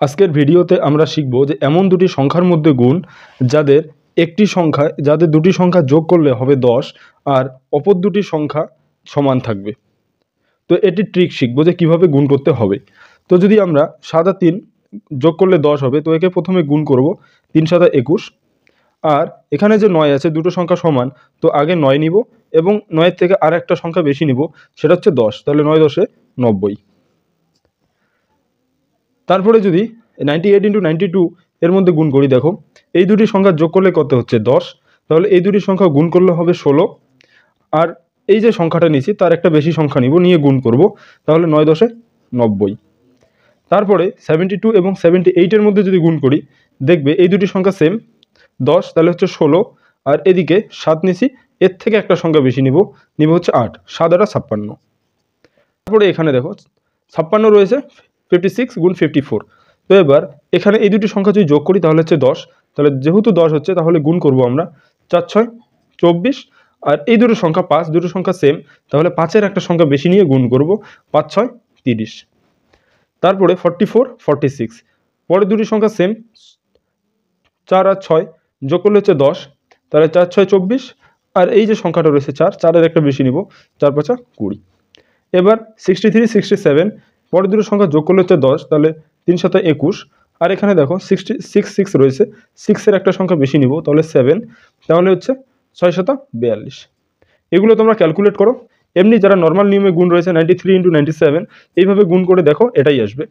আজকের ভিডিওতে আমরা শিখব যে এমন দুটি সংখ্যার মধ্যে গুণ যাদের দুটি সংখ্যা যোগ করলে হবে 10 আর অপর দুটি সংখ্যা সমান থাকবে। তো এটি ট্রিক শিখব যে কিভাবে গুণ করতে হবে। তো যদি আমরা 7 আর 3 যোগ করলে 10 হবে, তো একে প্রথমে গুণ করব 3 7 21। আর এখানে যে 9 আছে, দুটো সংখ্যা সমান, তো আগে 9 নিব এবং 9 থেকে আর একটা সংখ্যা বেশি নিব, সেটা হচ্ছে 10। তাহলে 9 10 90। তারপরে যদি 98 × 92 এর মধ্যে গুণ করি, দেখো এই দুটি সংখ্যা যোগ করলে কত হচ্ছে 10, তাহলে এই দুটি সংখ্যা গুণ করলে হবে 16। আর এই যে সংখ্যাটা নিয়েছি তার একটা বেশি সংখ্যা নিব, নিয়ে গুণ করব, তাহলে 9 10 90। তারপরে 72 এবং 78 এর মধ্যে যদি গুণ করি, দেখবে এই দুটি সংখ্যা সেম, 10 তাহলে হচ্ছে 16, আর এদিকে 7 নিছি, এর থেকে একটা সংখ্যা বেশি নিব হচ্ছে 8, 7 8 56। তারপরে এখানে দেখো 56 রয়েছে, 56 × 54। তো এবার এখানে এই দুটি সংখ্যা যদি যোগ করি তাহলে হচ্ছে 10, তাহলে যেহেতু 10 হচ্ছে তাহলে গুণ করব আমরা 4 6 24। আর এই দুটো সংখ্যা 5, দুটো সংখ্যা সেম, তাহলে 5-এর একটা সংখ্যা বেশি নিয়ে গুণ করব, 5 6 30। তারপরে 44 46, পরের দুটি সংখ্যা সেম, 4 আর 6 যোগ করলে হচ্ছে 10, তাহলে 4 6 24। আর এই যে সংখ্যাটা রয়েছে 4, 4-এর একটা বেশি নিব, 4 5 20। এবার 63 67, পরের দুটো সংখ্যা যোগ করলে হচ্ছে 10, তাহলে 3 7 21। আর এখানে দেখো 6 রয়েছে, 6-এর একটা সংখ্যা বেশি নিব, তাহলে 7, তাহলে হচ্ছে 6 7 42। এগুলো তোমরা ক্যালকুলেট করো। এমনি যারা নর্মাল নিয়মে গুণ রয়েছে 93 × 97, এইভাবে গুণ করে দেখো, এটাই আসবে।